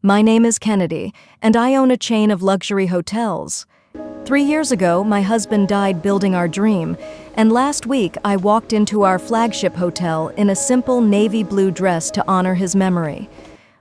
My name is Kennedy, and I own a chain of luxury hotels. 3 years ago, my husband died building our dream, and last week I walked into our flagship hotel in a simple navy blue dress to honor his memory.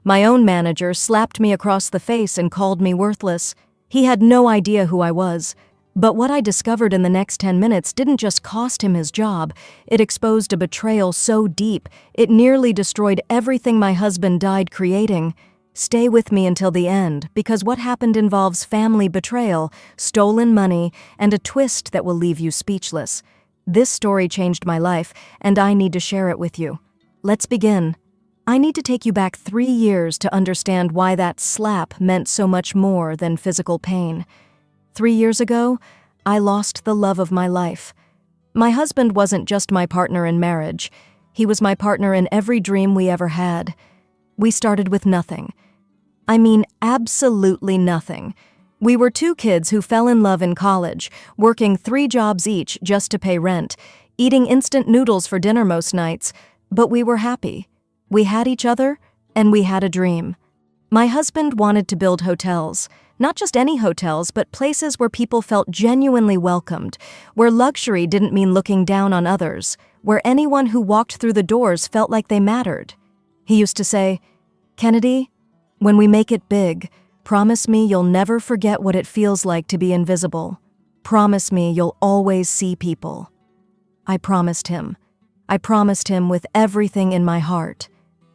My own manager slapped me across the face and called me worthless. He had no idea who I was. But what I discovered in the next 10 minutes didn't just cost him his job, it exposed a betrayal so deep, it nearly destroyed everything my husband died creating. Stay with me until the end, because what happened involves family betrayal, stolen money, and a twist that will leave you speechless. This story changed my life, and I need to share it with you. Let's begin. I need to take you back 3 years to understand why that slap meant so much more than physical pain. 3 years ago, I lost the love of my life. My husband wasn't just my partner in marriage. He was my partner in every dream we ever had. We started with nothing. I mean, absolutely nothing. We were 2 kids who fell in love in college, working 3 jobs each just to pay rent, eating instant noodles for dinner most nights, but we were happy. We had each other, and we had a dream. My husband wanted to build hotels. Not just any hotels, but places where people felt genuinely welcomed, where luxury didn't mean looking down on others, where anyone who walked through the doors felt like they mattered. He used to say, "Kennedy, when we make it big, promise me you'll never forget what it feels like to be invisible. Promise me you'll always see people." I promised him. I promised him with everything in my heart.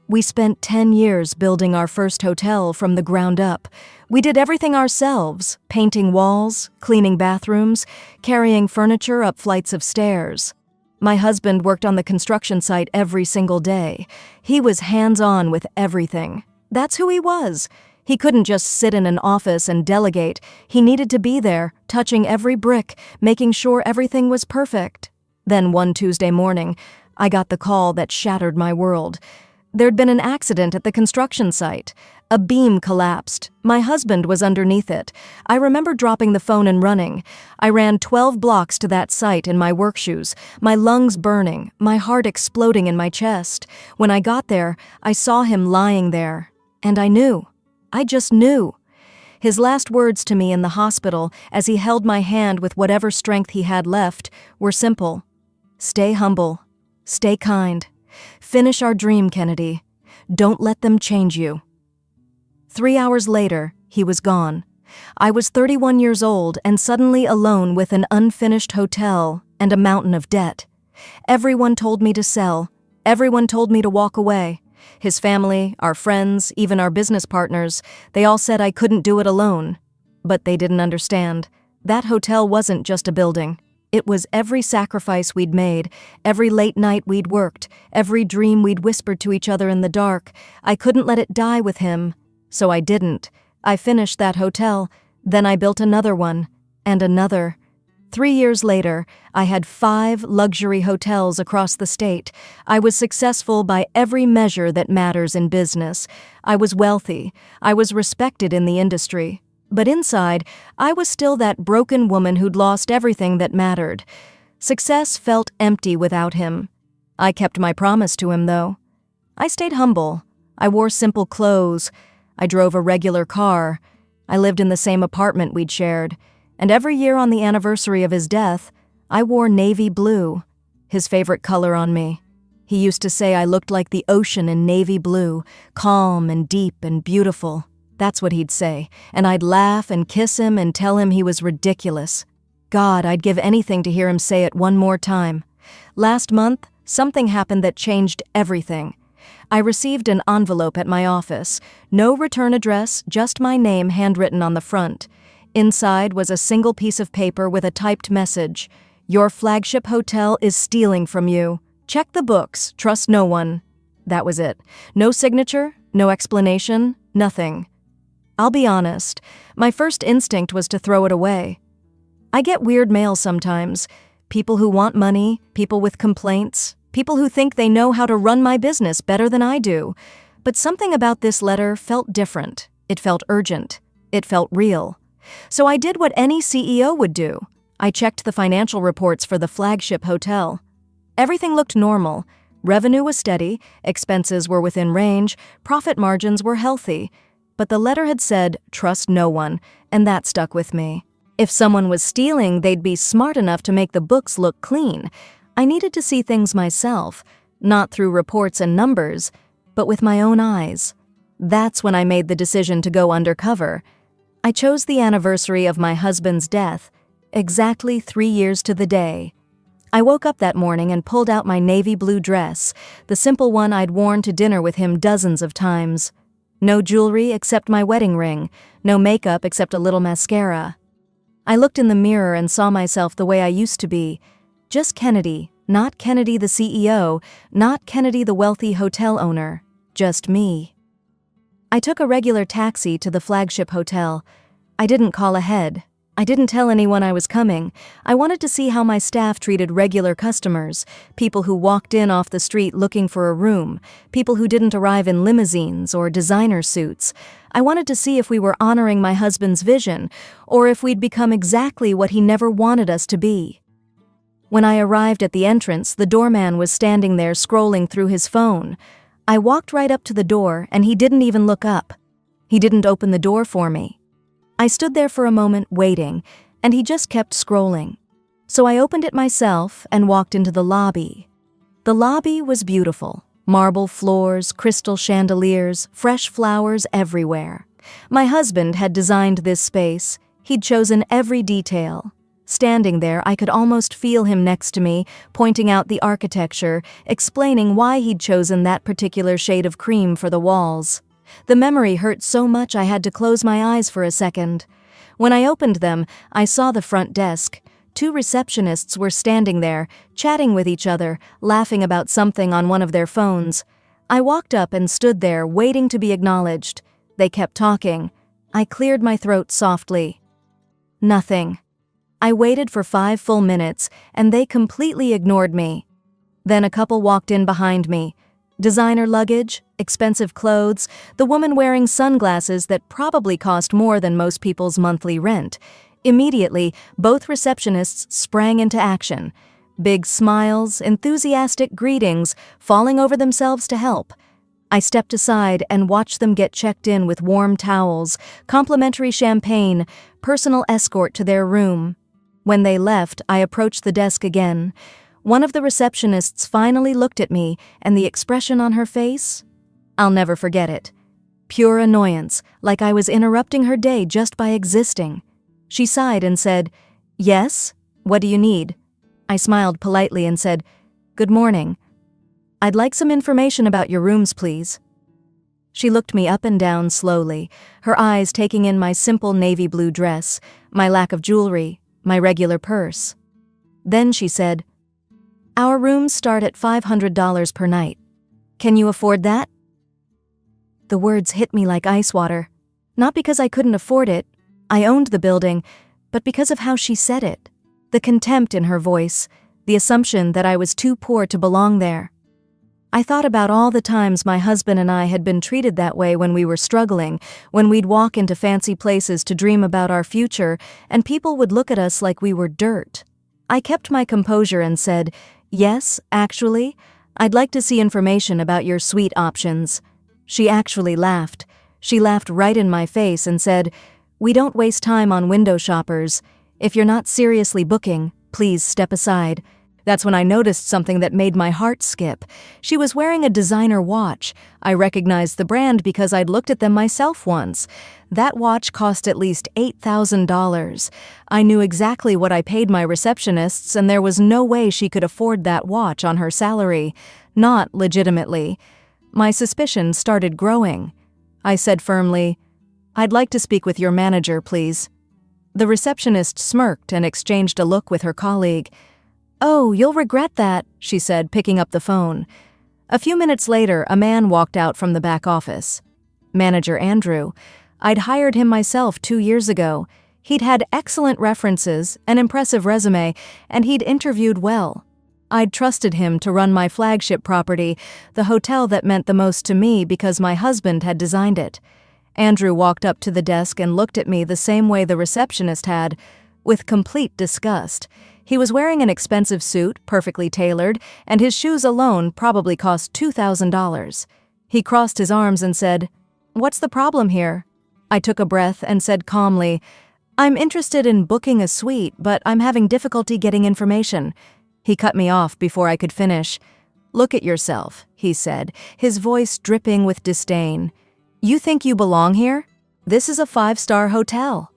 We spent 10 years building our first hotel from the ground up. We did everything ourselves, painting walls, cleaning bathrooms, carrying furniture up flights of stairs. My husband worked on the construction site every single day. He was hands-on with everything. That's who he was. He couldn't just sit in an office and delegate. He needed to be there, touching every brick, making sure everything was perfect. Then one Tuesday morning, I got the call that shattered my world. There'd been an accident at the construction site. A beam collapsed. My husband was underneath it. I remember dropping the phone and running. I ran 12 blocks to that site in my work shoes, my lungs burning, my heart exploding in my chest. When I got there, I saw him lying there. And I knew. I just knew. His last words to me in the hospital, as he held my hand with whatever strength he had left, were simple. "Stay humble. Stay kind. Finish our dream, Kennedy. Don't let them change you." 3 hours later, he was gone. I was 31 years old and suddenly alone with an unfinished hotel and a mountain of debt. Everyone told me to sell. Everyone told me to walk away. His family, our friends, even our business partners, they all said I couldn't do it alone. But they didn't understand. That hotel wasn't just a building. It was every sacrifice we'd made, every late night we'd worked, every dream we'd whispered to each other in the dark. I couldn't let it die with him, so I didn't. I finished that hotel, then I built another one, and another. 3 years later, I had 5 luxury hotels across the state. I was successful by every measure that matters in business. I was wealthy. I was respected in the industry. But inside, I was still that broken woman who'd lost everything that mattered. Success felt empty without him. I kept my promise to him, though. I stayed humble. I wore simple clothes. I drove a regular car. I lived in the same apartment we'd shared. And every year on the anniversary of his death, I wore navy blue, his favorite color on me. He used to say I looked like the ocean in navy blue, calm and deep and beautiful. That's what he'd say, and I'd laugh and kiss him and tell him he was ridiculous. God, I'd give anything to hear him say it one more time. Last month, something happened that changed everything. I received an envelope at my office. No return address, just my name handwritten on the front. Inside was a single piece of paper with a typed message. "Your flagship hotel is stealing from you. Check the books, trust no one." That was it. No signature, no explanation, nothing. I'll be honest, my first instinct was to throw it away. I get weird mail sometimes. People who want money, people with complaints, people who think they know how to run my business better than I do. But something about this letter felt different. It felt urgent. It felt real. So I did what any CEO would do. I checked the financial reports for the flagship hotel. Everything looked normal. Revenue was steady, expenses were within range, profit margins were healthy. but the letter had said, "Trust no one," and that stuck with me. If someone was stealing, they'd be smart enough to make the books look clean. I needed to see things myself, not through reports and numbers, but with my own eyes. That's when I made the decision to go undercover. I chose the anniversary of my husband's death, exactly 3 years to the day. I woke up that morning and pulled out my navy blue dress, the simple one I'd worn to dinner with him dozens of times. No jewelry except my wedding ring, no makeup except a little mascara. I looked in the mirror and saw myself the way I used to be. Just Kennedy, not Kennedy the CEO, not Kennedy the wealthy hotel owner, just me. I took a regular taxi to the flagship hotel. I didn't call ahead. I didn't tell anyone I was coming. I wanted to see how my staff treated regular customers, people who walked in off the street looking for a room, people who didn't arrive in limousines or designer suits. I wanted to see if we were honoring my husband's vision, or if we'd become exactly what he never wanted us to be. When I arrived at the entrance, the doorman was standing there scrolling through his phone. I walked right up to the door, and he didn't even look up. He didn't open the door for me. I stood there for a moment waiting, and he just kept scrolling. So I opened it myself and walked into the lobby. The lobby was beautiful. Marble floors, crystal chandeliers, fresh flowers everywhere. My husband had designed this space. He'd chosen every detail. Standing there, I could almost feel him next to me, pointing out the architecture, explaining why he'd chosen that particular shade of cream for the walls. The memory hurt so much I had to close my eyes for a second. When I opened them, I saw the front desk. 2 receptionists were standing there, chatting with each other, laughing about something on one of their phones. I walked up and stood there, waiting to be acknowledged. They kept talking. I cleared my throat softly. Nothing. I waited for 5 full minutes, and they completely ignored me. Then a couple walked in behind me. Designer luggage, expensive clothes, the woman wearing sunglasses that probably cost more than most people's monthly rent. Immediately, both receptionists sprang into action. Big smiles, enthusiastic greetings, falling over themselves to help. I stepped aside and watched them get checked in with warm towels, complimentary champagne, personal escort to their room. When they left, I approached the desk again. One of the receptionists finally looked at me, and the expression on her face? I'll never forget it. Pure annoyance, like I was interrupting her day just by existing. She sighed and said, "Yes? What do you need?" I smiled politely and said, "Good morning. I'd like some information about your rooms, please." She looked me up and down slowly, her eyes taking in my simple navy blue dress, my lack of jewelry, my regular purse. Then she said, "Our rooms start at $500 per night. Can you afford that?" The words hit me like ice water. Not because I couldn't afford it, I owned the building, but because of how she said it. The contempt in her voice, the assumption that I was too poor to belong there. I thought about all the times my husband and I had been treated that way when we were struggling, when we'd walk into fancy places to dream about our future, and people would look at us like we were dirt. I kept my composure and said, "Yes, actually, I'd like to see information about your suite options." She actually laughed. She laughed right in my face and said, "We don't waste time on window shoppers. If you're not seriously booking, please step aside." That's when I noticed something that made my heart skip. She was wearing a designer watch. I recognized the brand because I'd looked at them myself once. That watch cost at least $8,000. I knew exactly what I paid my receptionists, and there was no way she could afford that watch on her salary. Not legitimately. My suspicion started growing. I said firmly, "I'd like to speak with your manager, please." The receptionist smirked and exchanged a look with her colleague. "Oh, you'll regret that," she said, picking up the phone. A few minutes later, a man walked out from the back office. Manager Andrew. I'd hired him myself 2 years ago. He'd had excellent references, an impressive resume, and he'd interviewed well. I'd trusted him to run my flagship property, the hotel that meant the most to me because my husband had designed it. Andrew walked up to the desk and looked at me the same way the receptionist had, with complete disgust. He was wearing an expensive suit, perfectly tailored, and his shoes alone probably cost $2,000. He crossed his arms and said, What's the problem here? I took a breath and said calmly, I'm interested in booking a suite, but I'm having difficulty getting information. He cut me off before I could finish. Look at yourself, he said, his voice dripping with disdain. You think you belong here? This is a 5-star hotel.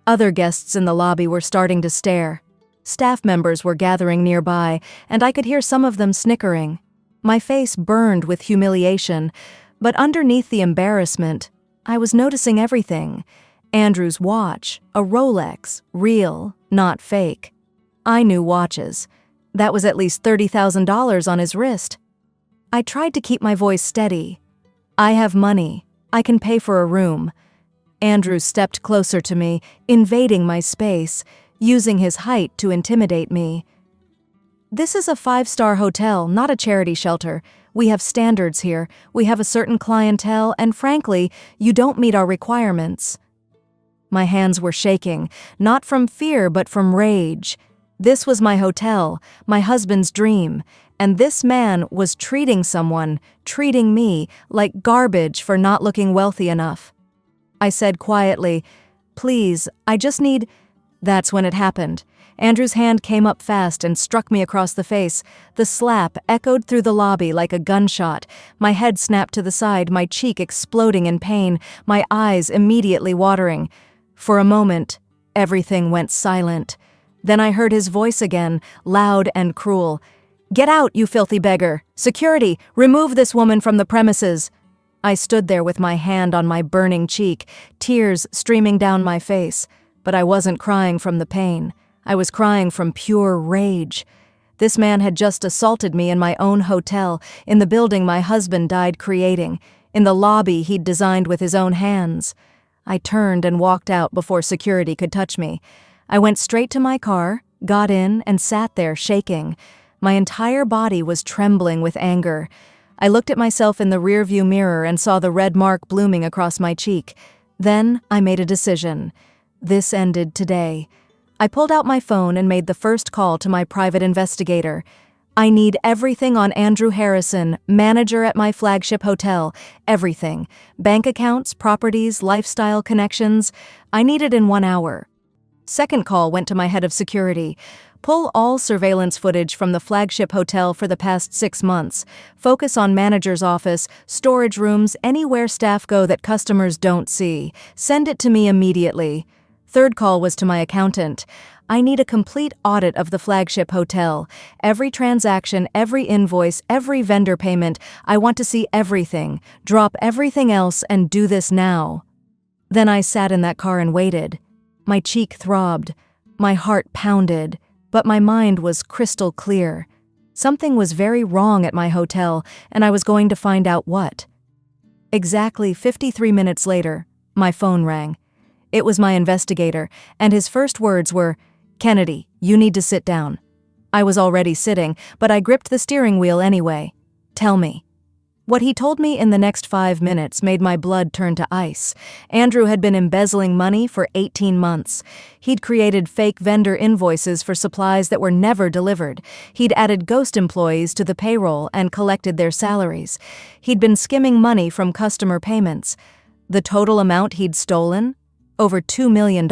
Other guests in the lobby were starting to stare. Staff members were gathering nearby, and I could hear some of them snickering. My face burned with humiliation, but underneath the embarrassment, I was noticing everything. Andrew's watch, a Rolex, real, not fake. I knew watches. That was at least $30,000 on his wrist. I tried to keep my voice steady. I have money. I can pay for a room. Andrew stepped closer to me, invading my space, using his height to intimidate me. This is a 5-star hotel, not a charity shelter. We have standards here. We have a certain clientele, and frankly, you don't meet our requirements. My hands were shaking, not from fear but from rage. This was my hotel, my husband's dream, and this man was treating me, like garbage for not looking wealthy enough. I said quietly, Please, I just need... That's when it happened. Andrew's hand came up fast and struck me across the face. The slap echoed through the lobby like a gunshot. My head snapped to the side, my cheek exploding in pain, my eyes immediately watering. For a moment, everything went silent. Then I heard his voice again, loud and cruel. Get out, you filthy beggar! Security, remove this woman from the premises! I stood there with my hand on my burning cheek, tears streaming down my face. But I wasn't crying from the pain. I was crying from pure rage. This man had just assaulted me in my own hotel, in the building my husband died creating, in the lobby he'd designed with his own hands. I turned and walked out before security could touch me. I went straight to my car, got in, and sat there shaking. My entire body was trembling with anger. I looked at myself in the rearview mirror and saw the red mark blooming across my cheek. Then I made a decision. This ended today. I pulled out my phone and made the first call to my private investigator. I need everything on Andrew Harrison, manager at my flagship hotel. Everything. Bank accounts, properties, lifestyle connections. I need it in 1 hour. Second call went to my head of security. Pull all surveillance footage from the flagship hotel for the past 6 months. Focus on manager's office, storage rooms, anywhere staff go that customers don't see. Send it to me immediately. Third call was to my accountant. I need a complete audit of the flagship hotel. Every transaction, every invoice, every vendor payment. I want to see everything. Drop everything else and do this now. Then I sat in that car and waited. My cheek throbbed. My heart pounded. But my mind was crystal clear. Something was very wrong at my hotel, and I was going to find out what. Exactly 53 minutes later, my phone rang. It was my investigator, and his first words were, Kennedy, you need to sit down. I was already sitting, but I gripped the steering wheel anyway. Tell me. What he told me in the next 5 minutes made my blood turn to ice. Andrew had been embezzling money for 18 months. He'd created fake vendor invoices for supplies that were never delivered. He'd added ghost employees to the payroll and collected their salaries. He'd been skimming money from customer payments. The total amount he'd stolen? Over $2 million.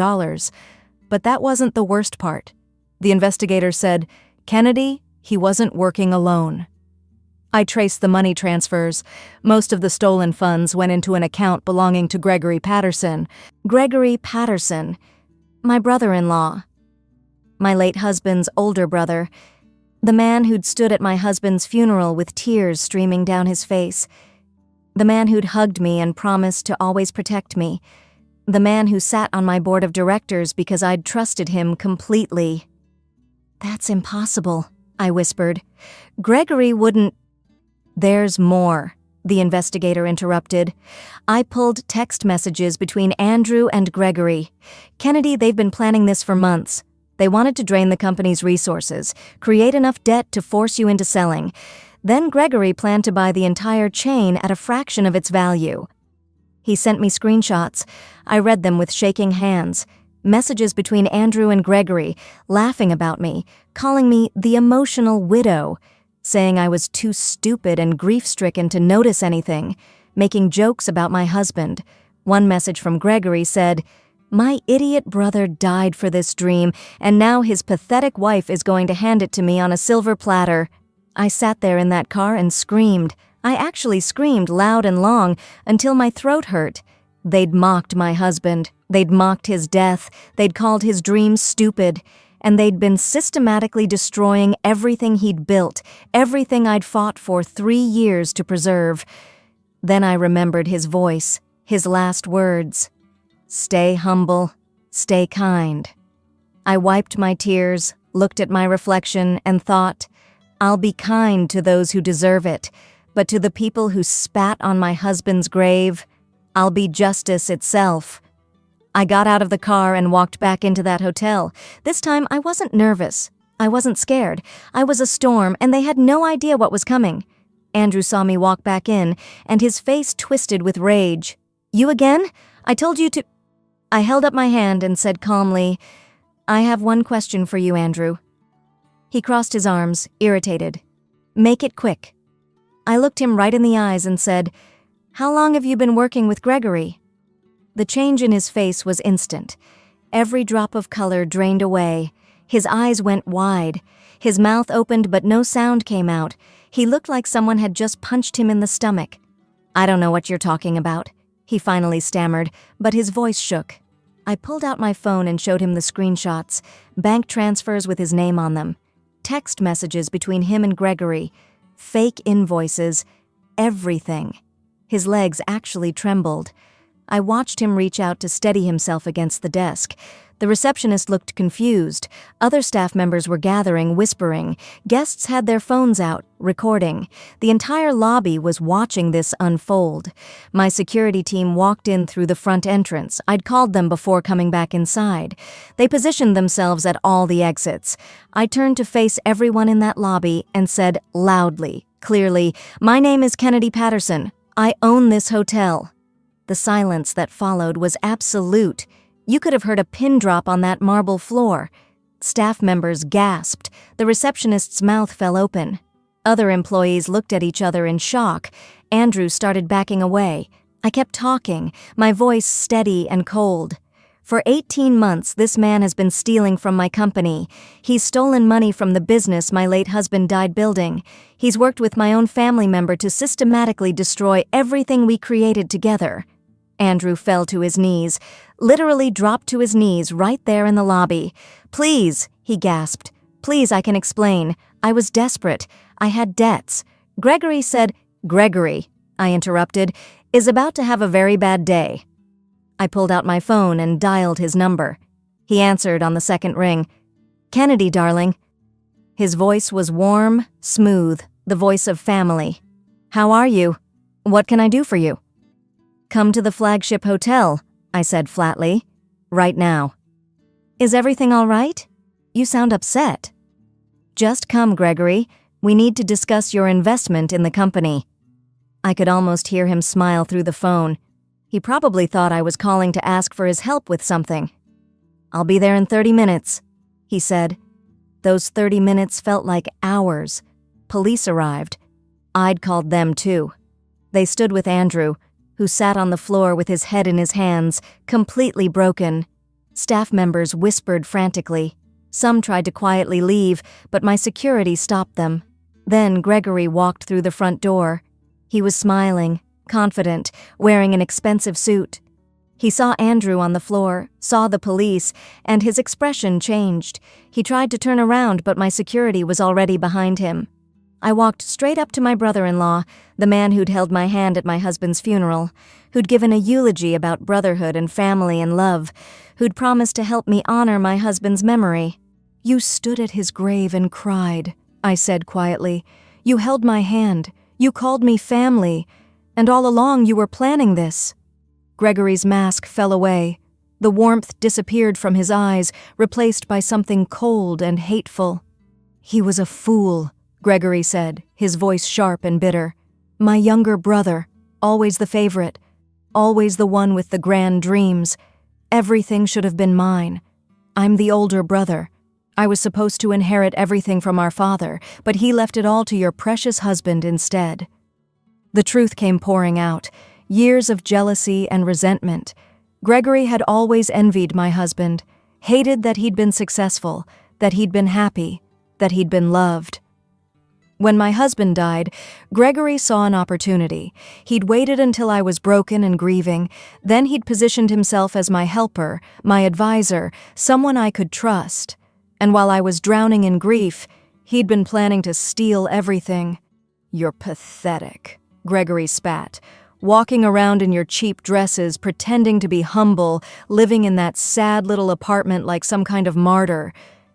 But that wasn't the worst part. The investigator said, Kennedy, he wasn't working alone. I traced the money transfers. Most of the stolen funds went into an account belonging to Gregory Patterson. Gregory Patterson, my brother-in-law. My late husband's older brother. The man who'd stood at my husband's funeral with tears streaming down his face. The man who'd hugged me and promised to always protect me. The man who sat on my board of directors because I'd trusted him completely. That's impossible, I whispered. Gregory wouldn't... There's more, the investigator interrupted. I pulled text messages between Andrew and Gregory. Kennedy, they've been planning this for months. They wanted to drain the company's resources, create enough debt to force you into selling. Then Gregory planned to buy the entire chain at a fraction of its value. He sent me screenshots. I read them with shaking hands. Messages between Andrew and Gregory, laughing about me, calling me the emotional widow, saying I was too stupid and grief-stricken to notice anything. making jokes about my husband. One message from Gregory said, "My idiot brother died for this dream, and now his pathetic wife is going to hand it to me on a silver platter." I sat there in that car and screamed. I actually screamed loud and long until my throat hurt. They'd mocked my husband. They'd mocked his death. They'd called his dreams stupid. And they'd been systematically destroying everything he'd built, everything I'd fought for 3 years to preserve. Then I remembered his voice, his last words. "Stay humble, stay kind." I wiped my tears, looked at my reflection, and thought, I'll be kind to those who deserve it, but to the people who spat on my husband's grave, I'll be justice itself. I got out of the car and walked back into that hotel. This time I wasn't nervous. I wasn't scared. I was a storm, and they had no idea what was coming. Andrew saw me walk back in, and his face twisted with rage. "You again? I told you to—" I held up my hand and said calmly, "I have one question for you, Andrew." He crossed his arms, irritated. "Make it quick." I looked him right in the eyes and said, "How long have you been working with Gregory?" The change in his face was instant. Every drop of color drained away. His eyes went wide. His mouth opened but no sound came out. He looked like someone had just punched him in the stomach. "I don't know what you're talking about," he finally stammered, but his voice shook. I pulled out my phone and showed him the screenshots, bank transfers with his name on them, text messages between him and Gregory, fake invoices, everything. His legs actually trembled. I watched him reach out to steady himself against the desk. The receptionist looked confused. Other staff members were gathering, whispering. Guests had their phones out, recording. The entire lobby was watching this unfold. My security team walked in through the front entrance. I'd called them before coming back inside. They positioned themselves at all the exits. I turned to face everyone in that lobby and said loudly, clearly, "My name is Kennedy Patterson. I own this hotel." The silence that followed was absolute. You could have heard a pin drop on that marble floor. Staff members gasped. The receptionist's mouth fell open. Other employees looked at each other in shock. Andrew started backing away. I kept talking, my voice steady and cold. "For 18 months, this man has been stealing from my company. He's stolen money from the business my late husband died building. He's worked with my own family member to systematically destroy everything we created together." Andrew fell to his knees, literally dropped to his knees right there in the lobby. "Please," he gasped. "Please, I can explain. I was desperate. I had debts. Gregory said—" "Gregory," I interrupted, "is about to have a very bad day." I pulled out my phone and dialed his number. He answered on the second ring. "Kennedy, darling." His voice was warm, smooth, the voice of family. "How are you? What can I do for you?" "Come to the flagship hotel," I said flatly. "Right now." "Is everything all right? You sound upset." "Just come, Gregory. We need to discuss your investment in the company." I could almost hear him smile through the phone. He probably thought I was calling to ask for his help with something. "I'll be there in 30 minutes, he said. Those 30 minutes felt like hours. Police arrived. I'd called them too. They stood with Andrew, who sat on the floor with his head in his hands, completely broken. Staff members whispered frantically. Some tried to quietly leave, but my security stopped them. Then Gregory walked through the front door. He was smiling, confident, wearing an expensive suit. He saw Andrew on the floor, saw the police, and his expression changed. He tried to turn around, but my security was already behind him. I walked straight up to my brother-in-law, the man who'd held my hand at my husband's funeral, who'd given a eulogy about brotherhood and family and love, who'd promised to help me honor my husband's memory. "You stood at his grave and cried," I said quietly. "You held my hand. You called me family. And all along you were planning this." Gregory's mask fell away. The warmth disappeared from his eyes, replaced by something cold and hateful. "He was a fool," Gregory said, his voice sharp and bitter. "My younger brother, always the favorite, always the one with the grand dreams. Everything should have been mine. I'm the older brother. I was supposed to inherit everything from our father, but he left it all to your precious husband instead." The truth came pouring out. Years of jealousy and resentment. Gregory had always envied my husband, hated that he'd been successful, that he'd been happy, that he'd been loved. When my husband died, Gregory saw an opportunity. He'd waited until I was broken and grieving, then he'd positioned himself as my helper, my advisor, someone I could trust. And while I was drowning in grief, he'd been planning to steal everything. "You're pathetic," Gregory spat. "Walking around in your cheap dresses, pretending to be humble, living in that sad little apartment like some kind of martyr.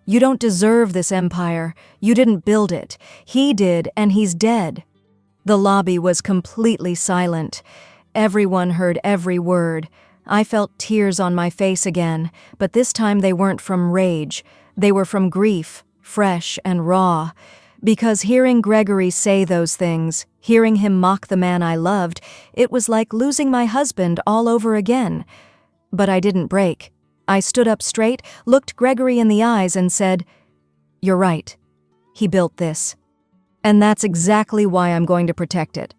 You don't deserve this empire. You didn't build it. He did, and he's dead." The lobby was completely silent. Everyone heard every word. I felt tears on my face again, but this time they weren't from rage. They were from grief, fresh and raw. Because hearing Gregory say those things, hearing him mock the man I loved, it was like losing my husband all over again. But I didn't break. I stood up straight, looked Gregory in the eyes and said, "You're right. He built this. And that's exactly why I'm going to protect it.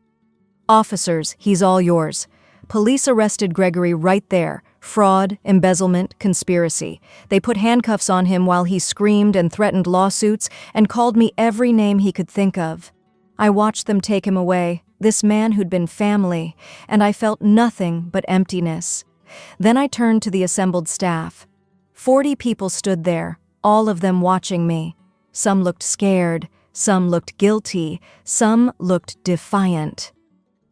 Officers, he's all yours." Police arrested Gregory right there. Fraud, embezzlement, conspiracy. They put handcuffs on him while he screamed and threatened lawsuits and called me every name he could think of. I watched them take him away, this man who'd been family, and I felt nothing but emptiness. Then I turned to the assembled staff. 40 people stood there, all of them watching me. Some looked scared, some looked guilty, some looked defiant.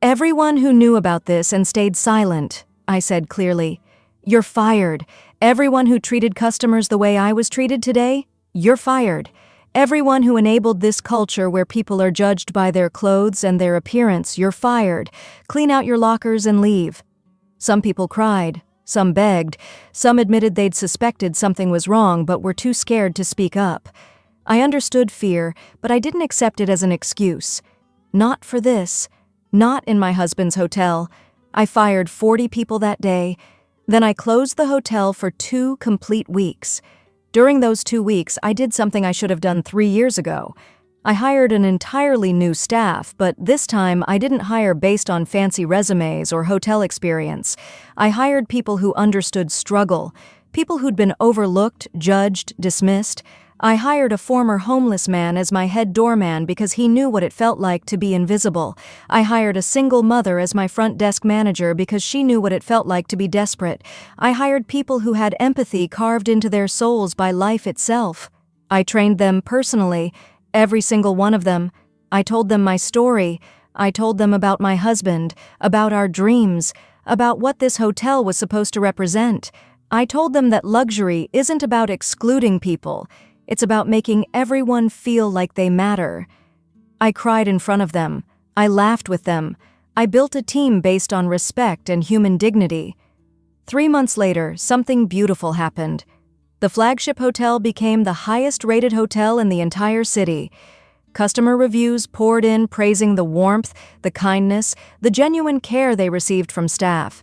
"Everyone who knew about this and stayed silent," I said clearly, "you're fired. Everyone who treated customers the way I was treated today, you're fired. Everyone who enabled this culture where people are judged by their clothes and their appearance, you're fired. Clean out your lockers and leave." Some people cried, some begged, some admitted they'd suspected something was wrong but were too scared to speak up. I understood fear, but I didn't accept it as an excuse. Not for this. Not in my husband's hotel. I fired 40 people that day. Then I closed the hotel for 2 complete weeks. During those 2 weeks, I did something I should have done 3 years ago. I hired an entirely new staff, but this time I didn't hire based on fancy resumes or hotel experience. I hired people who understood struggle, people who'd been overlooked, judged, dismissed. I hired a former homeless man as my head doorman because he knew what it felt like to be invisible. I hired a single mother as my front desk manager because she knew what it felt like to be desperate. I hired people who had empathy carved into their souls by life itself. I trained them personally. Every single one of them. I told them my story. I told them about my husband, about our dreams, about what this hotel was supposed to represent. I told them that luxury isn't about excluding people. It's about making everyone feel like they matter. I cried in front of them. I laughed with them. I built a team based on respect and human dignity. 3 months later, something beautiful happened. The flagship hotel became the highest-rated hotel in the entire city. Customer reviews poured in praising the warmth, the kindness, the genuine care they received from staff.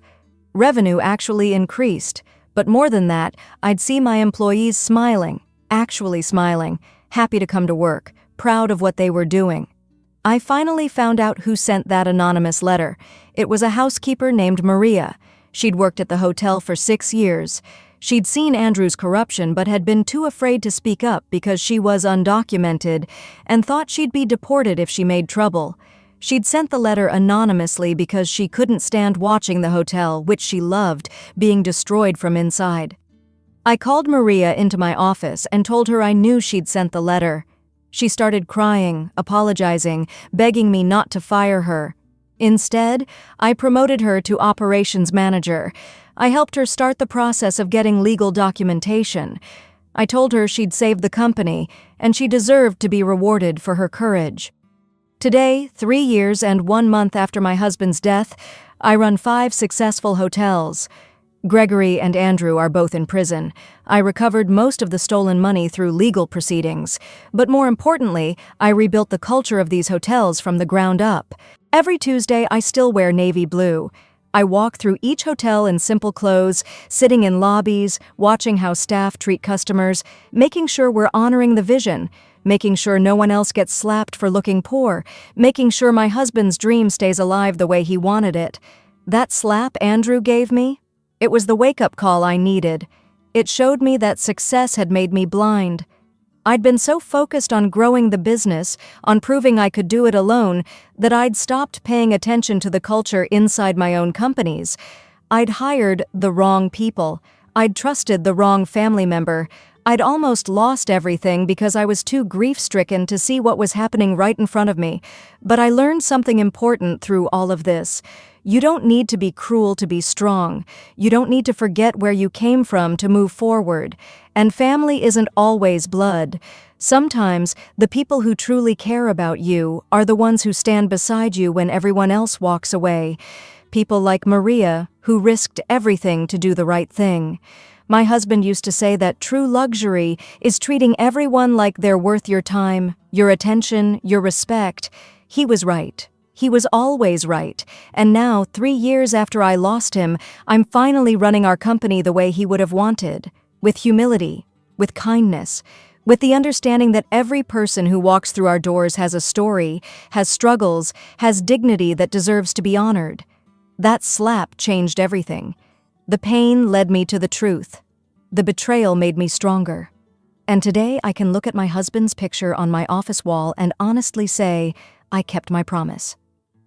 Revenue actually increased, but more than that, I'd see my employees smiling, actually smiling, happy to come to work, proud of what they were doing. I finally found out who sent that anonymous letter. It was a housekeeper named Maria. She'd worked at the hotel for 6 years. She'd seen Andrew's corruption but had been too afraid to speak up because she was undocumented and thought she'd be deported if she made trouble. She'd sent the letter anonymously because she couldn't stand watching the hotel, which she loved, being destroyed from inside. I called Maria into my office and told her I knew she'd sent the letter. She started crying, apologizing, begging me not to fire her. Instead, I promoted her to operations manager. I helped her start the process of getting legal documentation. I told her she'd saved the company, and she deserved to be rewarded for her courage. Today, 3 years and 1 month after my husband's death, I run 5 successful hotels. Gregory and Andrew are both in prison. I recovered most of the stolen money through legal proceedings. But more importantly, I rebuilt the culture of these hotels from the ground up. Every Tuesday, I still wear navy blue. I walk through each hotel in simple clothes, sitting in lobbies, watching how staff treat customers, making sure we're honoring the vision. making sure no one else gets slapped for looking poor, making sure my husband's dream stays alive the way he wanted it. That slap Andrew gave me? It was the wake-up call I needed. It showed me that success had made me blind. I'd been so focused on growing the business, on proving I could do it alone, that I'd stopped paying attention to the culture inside my own companies. I'd hired the wrong people. I'd trusted the wrong family member. I'd almost lost everything because I was too grief-stricken to see what was happening right in front of me. But I learned something important through all of this. You don't need to be cruel to be strong. You don't need to forget where you came from to move forward. And family isn't always blood. Sometimes, the people who truly care about you are the ones who stand beside you when everyone else walks away. People like Maria, who risked everything to do the right thing. My husband used to say that true luxury is treating everyone like they're worth your time, your attention, your respect. He was right. He was always right. And now, 3 years after I lost him, I'm finally running our company the way he would have wanted. With humility, with kindness, with the understanding that every person who walks through our doors has a story, has struggles, has dignity that deserves to be honored. That slap changed everything. The pain led me to the truth. The betrayal made me stronger. And today I can look at my husband's picture on my office wall and honestly say, I kept my promise.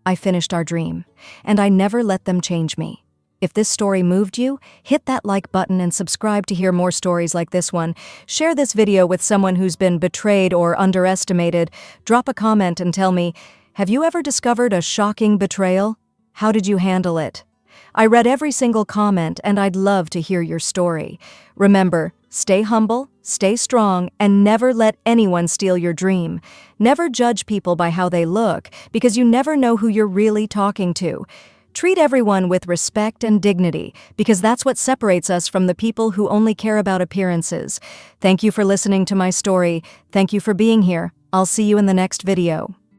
I finished our dream, and I never let them change me. If this story moved you, hit that like button and subscribe to hear more stories like this one. Share this video with someone who's been betrayed or underestimated. Drop a comment and tell me, have you ever discovered a shocking betrayal? How did you handle it? I read every single comment, and I'd love to hear your story. Remember, stay humble, stay strong, and never let anyone steal your dream. Never judge people by how they look, because you never know who you're really talking to. Treat everyone with respect and dignity, because that's what separates us from the people who only care about appearances. Thank you for listening to my story. Thank you for being here. I'll see you in the next video.